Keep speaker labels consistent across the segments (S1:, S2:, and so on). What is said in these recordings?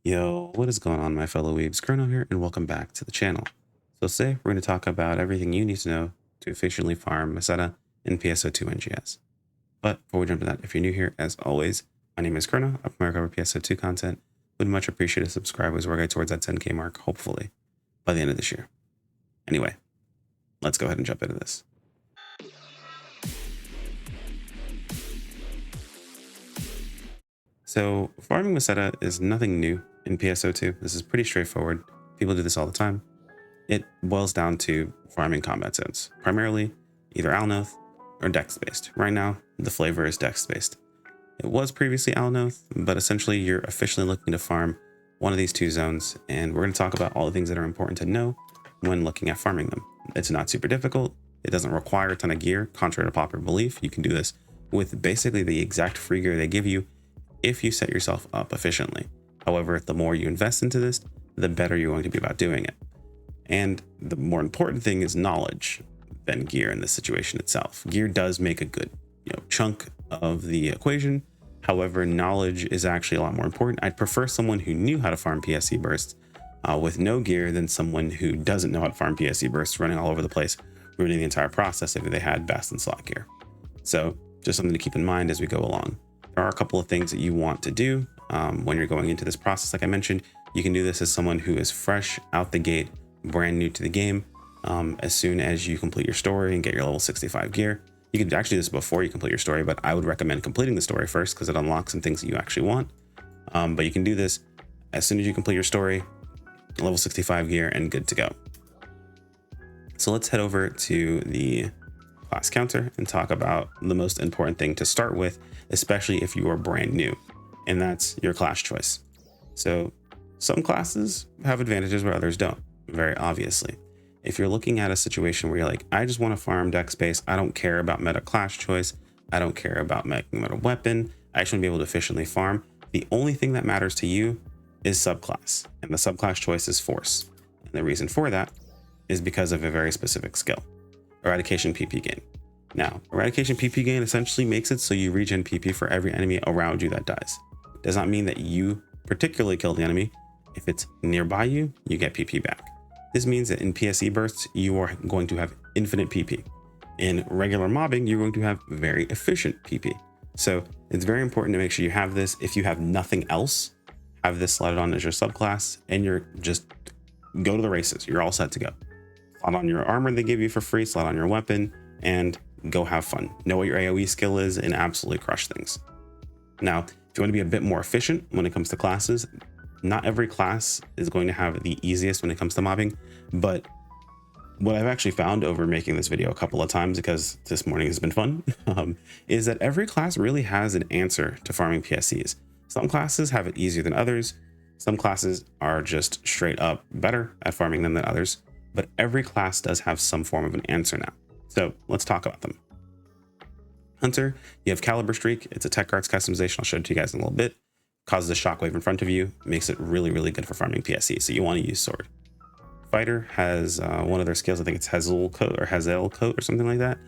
S1: Yo, what is going on, my fellow weebs? Chrono here, and welcome back to the channel. So today we're going to talk about everything you need to know to efficiently farm Meseta in PSO2NGS. But before we jump into that, if you're new here, as always, my name is Chrono. I promote cover PSO2 content. Would much appreciate a subscribe as we're going towards that 10K mark, hopefully, by the end of this year. Anyway, let's go ahead and jump into this. So farming Meseta is nothing new in PSO2. This is pretty straightforward. People do this all the time. It boils down to farming combat zones, primarily either alnothe or Dext based. Right now, the flavor is Dext based. It was previously alnothe, but essentially you're officially looking to farm one of these two zones, and we're going to talk about all the things that are important to know when looking at farming them. It's not super difficult. It doesn't require a ton of gear, contrary to popular belief. You can do this with basically the exact free gear they give you if you set yourself up efficiently. However, the more you invest into this, the better you're going to be about doing it. And the more important thing is knowledge than gear in this situation itself. Gear does make a good, chunk of the equation. However, knowledge is actually a lot more important. I'd prefer someone who knew how to farm PSE bursts with no gear than someone who doesn't know how to farm PSE bursts running all over the place, ruining the entire process if they had best and slot gear. So just something to keep in mind as we go along. There are a couple of things that you want to do when you're going into this process. Like I mentioned, you can do this as someone who is fresh out the gate, brand new to the game. As soon as you complete your story and get your level 65 gear, you can actually do this before you complete your story, but I would recommend completing the story first because it unlocks some things that you actually want. But you can do this as soon as you complete your story, level 65 gear, and good to go. So let's head over to the class counter and talk about the most important thing to start with, especially if you are brand new, and that's your class choice. So some classes have advantages where others don't, very obviously. If you're looking at a situation where you're like, I just want to farm deck space, I don't care about meta class choice, I don't care about meta weapon, I just want to be able to efficiently farm, the only thing that matters to you is subclass, and the subclass choice is force. And the reason for that is because of a very specific skill. Eradication PP gain. Now, eradication PP gain essentially makes it so you regen PP for every enemy around you that dies. Does not mean that you particularly kill the enemy. If it's nearby you, you get PP back. This means that in PSE bursts, you are going to have infinite PP. In regular mobbing, you're going to have very efficient PP. So it's very important to make sure you have this. If you have nothing else, have this slotted on as your subclass, and you're just go to the races. You're all set to go. Slot on your armor they give you for free, slot on your weapon, and go have fun. Know what your AoE skill is and absolutely crush things. Now, if you want to be a bit more efficient when it comes to classes, not every class is going to have the easiest when it comes to mobbing, but what I've actually found over making this video a couple of times, because this morning has been fun, is that every class really has an answer to farming PSEs. Some classes have it easier than others. Some classes are just straight up better at farming them than others, but every class does have some form of an answer now. So let's talk about them. Hunter, you have Caliber Streak. It's a tech arts customization. I'll show it to you guys in a little bit. Causes a shockwave in front of you, makes it really, really good for farming PSE. So you want to use sword. Fighter has one of their skills. I think it's Hazel Coat or Hazel Coat or something like that.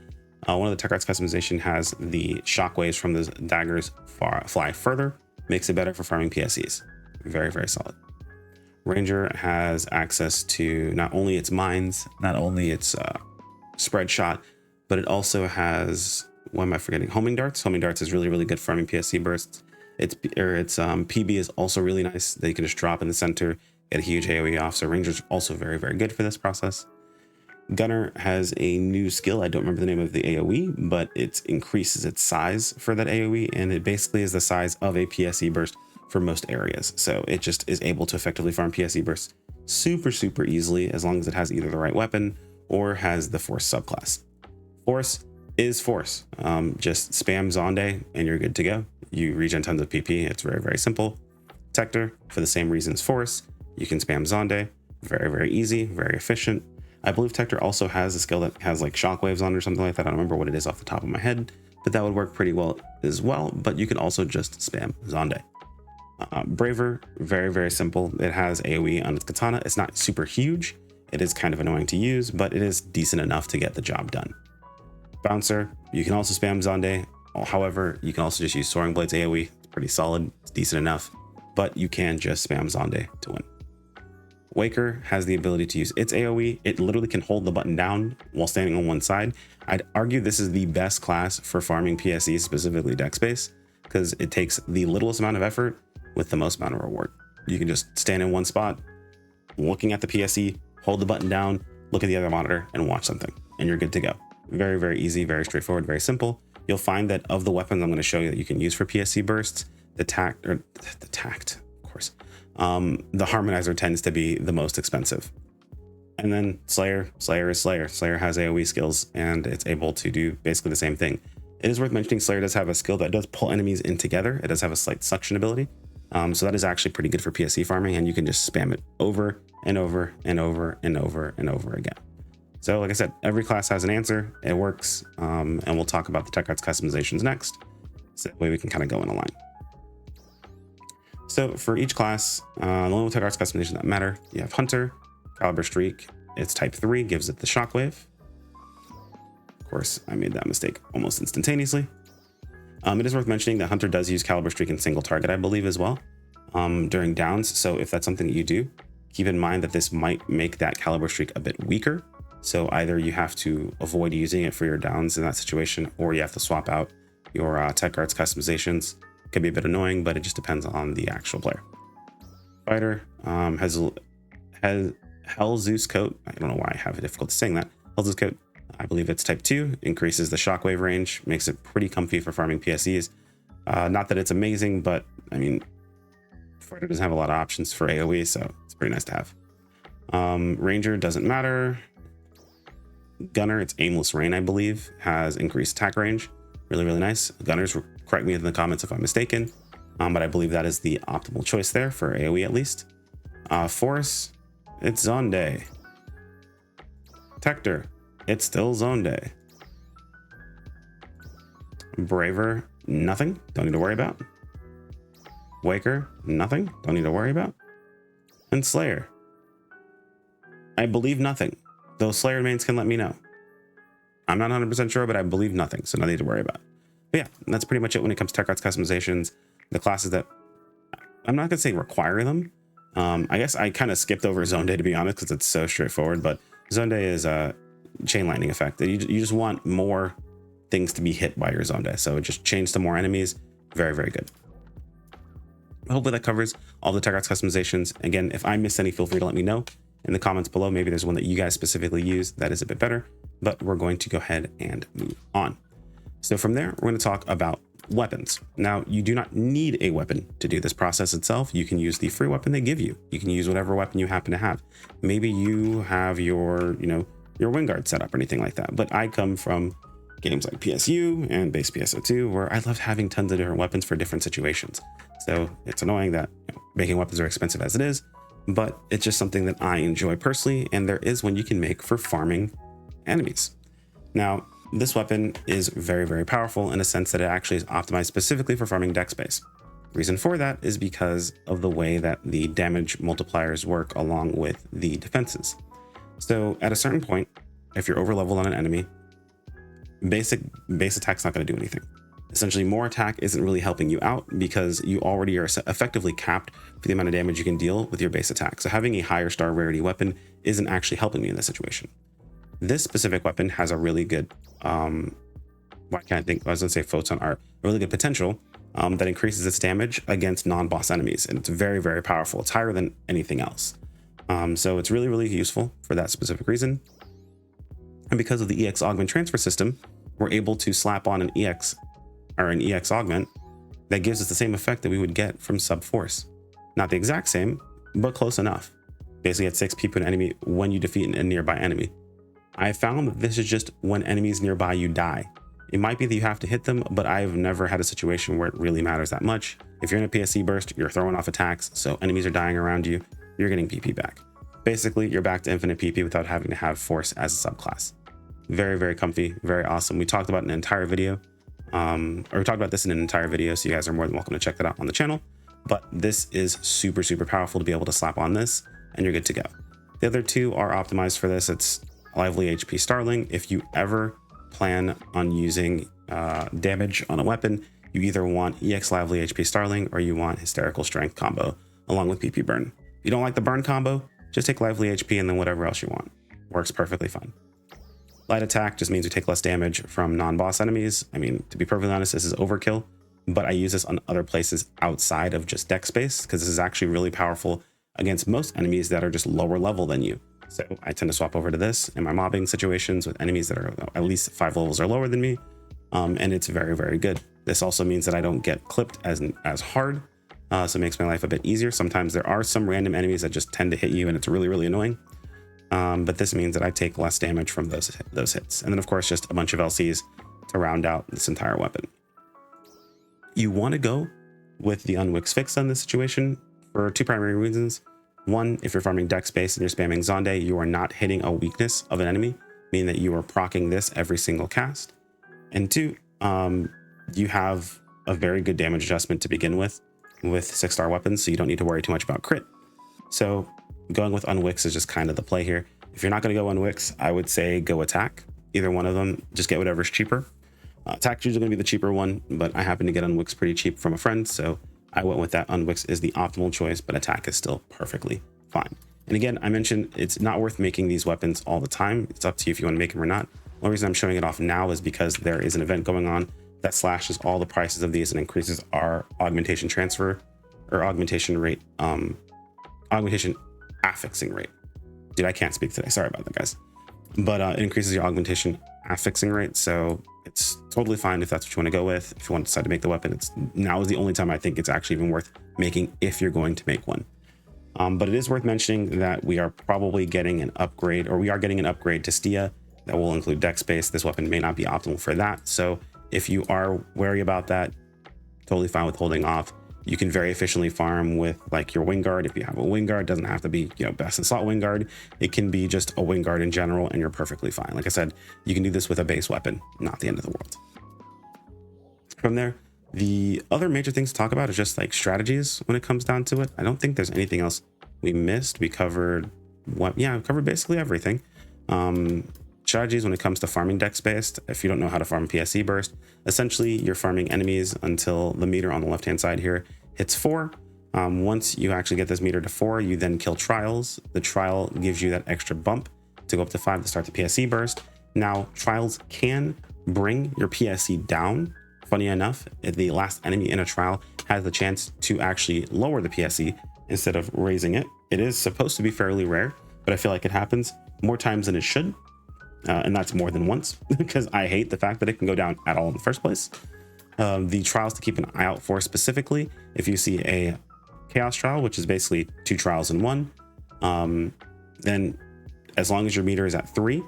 S1: One of the tech arts customization has the shockwaves from the daggers fly further, makes it better for farming PSEs. Very, very solid. Ranger has access to not only its mines, not only its spread shot, but it also has, what am I forgetting? Homing darts. Homing darts is really, really good for farming PSE bursts. Its PB is also really nice. They can just drop in the center, get a huge AoE off. So Ranger's also very, very good for this process. Gunner has a new skill. I don't remember the name of the AoE, but it increases its size for that AoE, and it basically is the size of a PSE burst for most areas. So it just is able to effectively farm PSE bursts super, super easily as long as it has either the right weapon or has the force subclass. Force is force. Just spam Zonde and you're good to go. You regen tons of PP. It's very, very simple. Tector, for the same reasons force, you can spam Zonde. Very, very easy, very efficient. I believe Tector also has a skill that has like shockwaves on or something like that. I don't remember what it is off the top of my head, but that would work pretty well as well. But you can also just spam Zonde. Braver, very, very simple. It has AoE on its katana. It's not super huge. It is kind of annoying to use, but it is decent enough to get the job done. Bouncer, you can also spam Zonde. However, you can also just use Soaring Blade's AoE. It's pretty solid. It's decent enough. but you can just spam Zonde to win. Waker has the ability to use its AoE. It literally can hold the button down while standing on one side. I'd argue this is the best class for farming PSE, specifically Dext base, because it takes the littlest amount of effort with the most amount of reward. You can just stand in one spot, looking at the PSE, hold the button down, look at the other monitor, and watch something, and you're good to go. Very, very easy, very straightforward, very simple. You'll find that of the weapons I'm going to show you that you can use for PSE bursts, the tact, of course, the harmonizer tends to be the most expensive. And then Slayer is Slayer. Slayer has AoE skills and it's able to do basically the same thing. It is worth mentioning Slayer does have a skill that does pull enemies in together. It does have a slight suction ability. So that is actually pretty good for PSE farming, and you can just spam it over and over and over and over and over again. So like I said, every class has an answer. It works. And we'll talk about the tech arts customizations next. So that way we can kind of go in a line. So for each class, the only tech arts customization that matter, you have Hunter, Caliber Streak. It's type 3, gives it the Shockwave. Of course, I made that mistake almost instantaneously. It is worth mentioning that Hunter does use Caliber Streak in single target, I believe, as well, during downs. So if that's something that you do, keep in mind that this might make that Caliber Streak a bit weaker. So either you have to avoid using it for your downs in that situation, or you have to swap out your tech arts customizations. Can be a bit annoying, but it just depends on the actual player. Fighter has Hell Zeus Coat. I don't know why I have a difficulty saying that. Hell Zeus Coat, I believe it's type 2, increases the shockwave range, makes it pretty comfy for farming PSEs. Not that it's amazing, but I mean, Fighter doesn't have a lot of options for AoE, so it's pretty nice to have. Ranger doesn't matter. Gunner, it's Aimless Rain, I believe, has increased attack range. Really, really nice. Gunners, correct me in the comments if I'm mistaken, but I believe that is the optimal choice there for AoE at least. Force, it's Zonde. Tector, it's still Zonde. Braver, nothing, don't need to worry about. Waker, nothing, don't need to worry about. And Slayer, I believe nothing, though Slayer mains can let me know. I'm not 100% sure, but I believe nothing, so nothing to worry about. But yeah, that's pretty much it when it comes to tech arts customizations. The classes that I'm not gonna say require them. I guess I kind of skipped over Zone Day, to be honest, because it's so straightforward. But Zone Day is a chain lightning effect. You just want more things to be hit by your Zone Day, so it just changes to more enemies. Very, very good. Hopefully that covers all the tech arts customizations. Again, if I missed any, feel free to let me know in the comments below. Maybe there's one that you guys specifically use that is a bit better, but we're going to go ahead and move on. So from there, we're going to talk about weapons. Now, you do not need a weapon to do this process itself. You can use the free weapon they give you. You can use whatever weapon you happen to have. Maybe you have your wind guard set up or anything like that. But I come from games like PSU and base PSO2, where I loved having tons of different weapons for different situations. So it's annoying that making weapons are expensive as it is, but it's just something that I enjoy personally. And there is one you can make for farming enemies. Now, this weapon is very, very powerful in a sense that it actually is optimized specifically for farming Dext base. Reason for that is because of the way that the damage multipliers work along with the defenses. So at a certain point, if you're over leveled on an enemy, base attack's not going to do anything. Essentially, more attack isn't really helping you out because you already are effectively capped for the amount of damage you can deal with your base attack. So having a higher star rarity weapon isn't actually helping me in this situation. This specific weapon has a really good, I was gonna say photon art, a really good potential that increases its damage against non-boss enemies. And it's very, very powerful. It's higher than anything else. So it's really, really useful for that specific reason. And because of the EX augment transfer system, we're able to slap on an EX augment that gives us the same effect that we would get from sub force. Not the exact same, but close enough. Basically at 6 PP an enemy when you defeat a nearby enemy. I found that this is just when enemies nearby you die. It might be that you have to hit them, but I've never had a situation where it really matters that much. If you're in a PSC burst, you're throwing off attacks, so enemies are dying around you, you're getting PP back. Basically, you're back to infinite PP without having to have force as a subclass. Very, very comfy, very awesome. We talked about an entire video, or we talked about this in an entire video, so you guys are more than welcome to check that out on the channel. But this is super, super powerful to be able to slap on this, and you're good to go. The other two are optimized for this. It's Lively HP Starling. If you ever plan on using damage on a weapon, you either want EX Lively HP Starling or you want Hysterical Strength combo along with PP Burn. If you don't like the burn combo, just take Lively HP and then whatever else you want. Works perfectly fine. Light attack just means you take less damage from non-boss enemies. I mean, to be perfectly honest, this is overkill, but I use this on other places outside of just deck space because this is actually really powerful against most enemies that are just lower level than you. So I tend to swap over to this in my mobbing situations with enemies that are at least 5 levels or lower than me. And it's very, very good. This also means that I don't get clipped as hard. So it makes my life a bit easier. Sometimes there are some random enemies that just tend to hit you and it's really, really annoying. But this means that I take less damage from those hits. And then of course, just a bunch of LCs to round out this entire weapon. You want to go with the Unwix fix on this situation for 2 primary reasons. One, if you're farming deck space and you're spamming Zonde, you are not hitting a weakness of an enemy, meaning that you are proccing this every single cast. And 2, you have a very good damage adjustment to begin with 6-star weapons, so you don't need to worry too much about crit. So going with Unwix is just kind of the play here. If you're not going to go Unwix, I would say go attack. Either one of them, just get whatever's cheaper. Attack's usually going to be the cheaper one, but I happen to get Unwix pretty cheap from a friend, so I went with that. Unwix is the optimal choice, but attack is still perfectly fine. And again, I mentioned it's not worth making these weapons all the time. It's up to you if you want to make them or not. The only reason I'm showing it off now is because there is an event going on that slashes all the prices of these and increases our augmentation transfer or augmentation rate, augmentation affixing rate. Dude, I can't speak today. Sorry about that, guys. But it increases your augmentation affixing rate. So it's totally fine if that's what you want to go with. If you want to decide to make the weapon, now is the only time I think it's actually even worth making if you're going to make one. But it is worth mentioning that we are probably getting an upgrade, or we are getting an upgrade to Stia that will include deck space. This weapon may not be optimal for that. So if you are wary about that, totally fine with holding off. You can very efficiently farm with like your Wingguard. If you have a Wingguard, it doesn't have to be, best in slot Wingguard. It can be just a Wingguard in general and you're perfectly fine. Like I said, you can do this with a base weapon, not the end of the world. From there, the other major things to talk about is just like strategies when it comes down to it. I don't think there's anything else we missed. We covered we covered basically everything. Strategies when it comes to farming deck based. If you don't know how to farm PSE burst, essentially you're farming enemies until the meter on the left hand side here hits 4. Once you actually get this meter to 4, you then kill trials. The trial gives you that extra bump to go up to 5 to start the PSE burst. Now trials can bring your PSE down. Funny enough, the last enemy in a trial has the chance to actually lower the PSE instead of raising it. It is supposed to be fairly rare, but I feel like it happens more times than it should. And that's more than once because I hate the fact that it can go down at all in the first place. The trials to keep an eye out for specifically, if you see a chaos trial, which is basically 2 trials in one, then as long as your meter is at 3,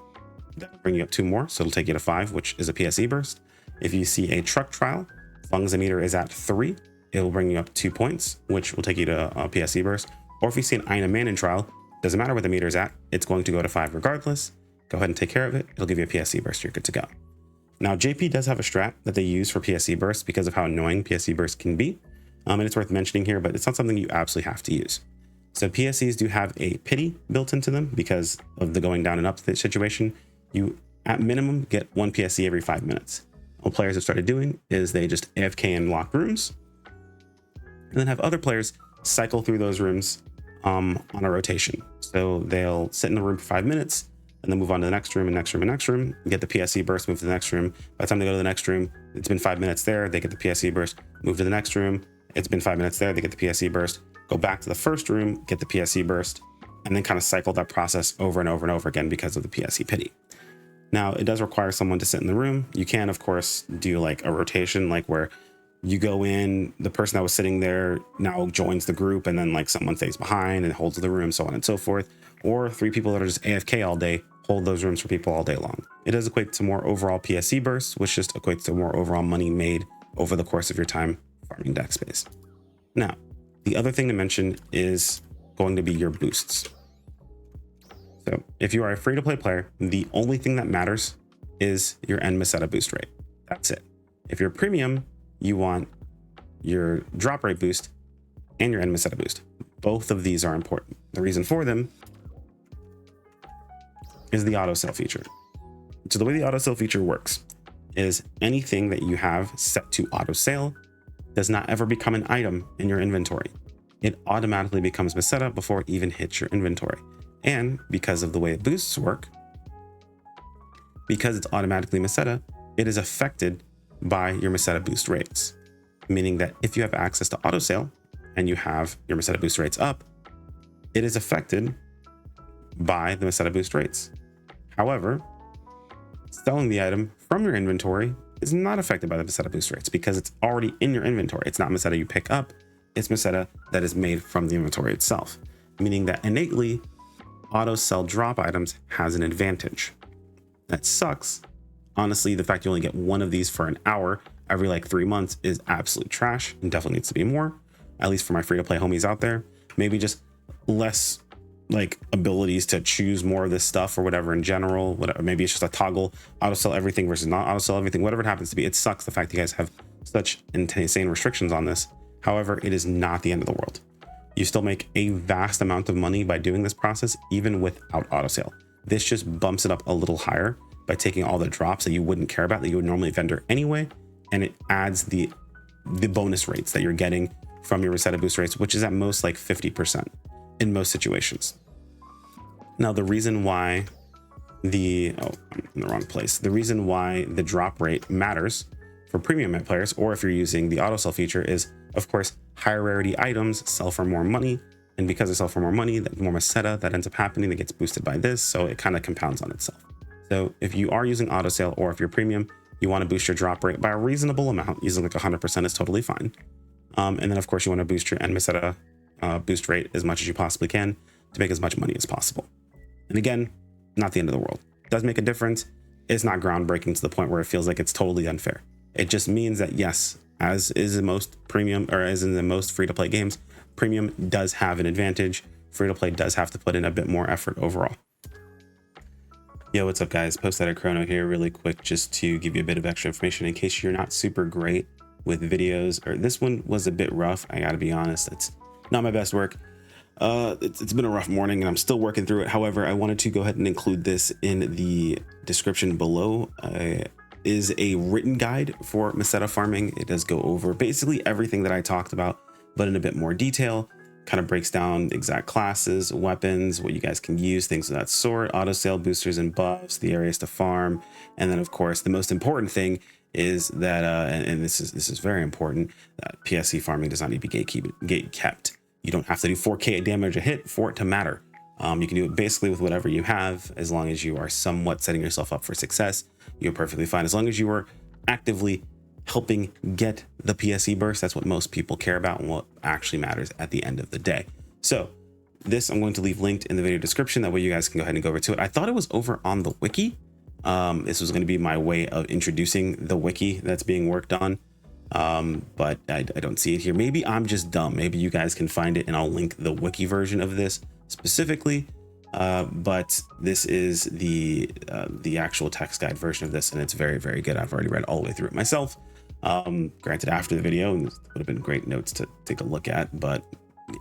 S1: that'll bring you up 2 more. So it'll take you to 5, which is a PSE burst. If you see a truck trial, as long as the meter is at 3, it will bring you up 2 points, which will take you to a PSE burst. Or if you see an Ina Manon trial, doesn't matter what the meter is at, it's going to go to 5 regardless. Go ahead and take care of it. It'll give you a PSE burst. You're good to go. Now, JP does have a strat that they use for PSE burst because of how annoying PSE burst can be. And it's worth mentioning here, but it's not something you absolutely have to use. So PSEs do have a pity built into them because of the going down and up situation. You, at minimum, get 1 PSE every 5 minutes. What players have started doing is they just AFK in locked rooms and then have other players cycle through those rooms on a rotation. So they'll sit in the room for 5 minutes, and then move on to the next room and next room and next room, get the PSE burst, move to the next room. By the time they go to the next room, it's been 5 minutes there, they get the PSE burst, move to the next room, it's been 5 minutes there, they get the PSE burst, go back to the first room, get the PSE burst, and then kind of cycle that process over and over and over again because of the PSE pity. Now, it does require someone to sit in the room. You can, of course, do like a rotation, like where you go in, the person that was sitting there now joins the group, and then like someone stays behind and holds the room, so on and so forth. Or 3 people that are just AFK all day hold those rooms for people all day long. It does equate to more overall PSE bursts, which just equates to more overall money made over the course of your time farming deck space. Now, the other thing to mention is going to be your boosts. So if you are a free-to-play player, the only thing that matters is your end Meseta boost rate. That's it. If you're premium, you want your drop rate boost and your end Meseta boost. Both of these are important. The reason for them is the auto sell feature. So the way the auto sell feature works is anything that you have set to auto sale does not ever become an item in your inventory. It automatically becomes Meseta before it even hits your inventory. And because of the way boosts work, because it's automatically Meseta, it is affected by your Meseta boost rates. Meaning that if you have access to auto sale and you have your Meseta boost rates up, it is affected by the Meseta boost rates. However, selling the item from your inventory is not affected by the Meseta boost rates because it's already in your inventory. It's not Meseta you pick up, it's Meseta that is made from the inventory itself, meaning that innately auto sell drop items has an advantage. That sucks. Honestly, the fact you only get one of these for an hour every like 3 months is absolute trash and definitely needs to be more, at least for my free to play homies out there. Maybe just less like abilities to choose more of this stuff or whatever in general, whatever. Maybe it's just a toggle, auto sell everything versus not auto sell everything, whatever it happens to be. It sucks the fact you guys have such insane restrictions on this. However, it is not the end of the world. You still make a vast amount of money by doing this process, even without auto sale. This just bumps it up a little higher by taking all the drops that you wouldn't care about that you would normally vendor anyway, and it adds the bonus rates that you're getting from your Meseta boost rates, which is at most like 50% in most situations. Now, the reason why I'm in the wrong place. The reason why the drop rate matters for premium meta players, or if you're using the auto sell feature, is of course higher rarity items sell for more money, and because they sell for more money, that more Meseta that ends up happening that gets boosted by this, so it kind of compounds on itself. So if you are using auto sale, or if you're premium, you want to boost your drop rate by a reasonable amount. Using like 100% is totally fine. And then of course you want to boost your end Meseta boost rate as much as you possibly can to make as much money as possible. And again, not the end of the world. It does make a difference. It's not groundbreaking to the point where it feels like it's totally unfair. It just means that yes, as is in most premium, or as in the most free-to-play games, premium does have an advantage. Free-to-play does have to put in a bit more effort overall. Yo, what's up guys? Post-edit Chrono here really quick, just to give you a bit of extra information in case you're not super great with videos, or this one was a bit rough. I gotta be honest, it's not my best work. It's been a rough morning and I'm still working through it. However, I wanted to go ahead and include this in the description below. Is a written guide for Meseta farming. It does go over basically everything that I talked about, but in a bit more detail. Kind of breaks down exact classes, weapons, what you guys can use, things of that sort, auto sale boosters and buffs, the areas to farm, and then of course the most important thing is that and this is very important, that PSC farming does not need to be gate kept. You don't have to do 4k damage a hit for it to matter. You can do it basically with whatever you have, as long as you are somewhat setting yourself up for success. You're perfectly fine as long as you are actively helping get the PSE burst. That's what most people care about and what actually matters at the end of the day. So this I'm going to leave linked in the video description. That way you guys can go ahead and go over to it. I thought it was over on the wiki. This was going to be my way of introducing the wiki that's being worked on. But I don't see it here. Maybe I'm just dumb. Maybe you guys can find it and I'll link the wiki version of this specifically. But this is the actual text guide version of this, and it's very, very good. I've already read all the way through it myself. Granted after the video, and this would have been great notes to take a look at, but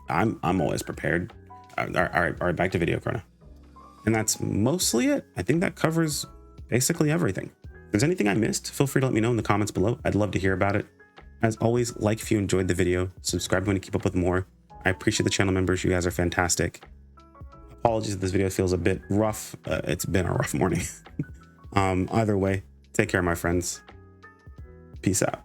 S1: I'm always prepared. All right, back to video Chrono. And that's mostly it. I think that covers basically everything. If there's anything I missed, feel free to let me know in the comments below. I'd love to hear about it. As always, like if you enjoyed the video, subscribe when you keep up with more. I appreciate the channel members. You guys are fantastic. Apologies if this video feels a bit rough. It's been a rough morning. Either way, take care, my friends. Peace out.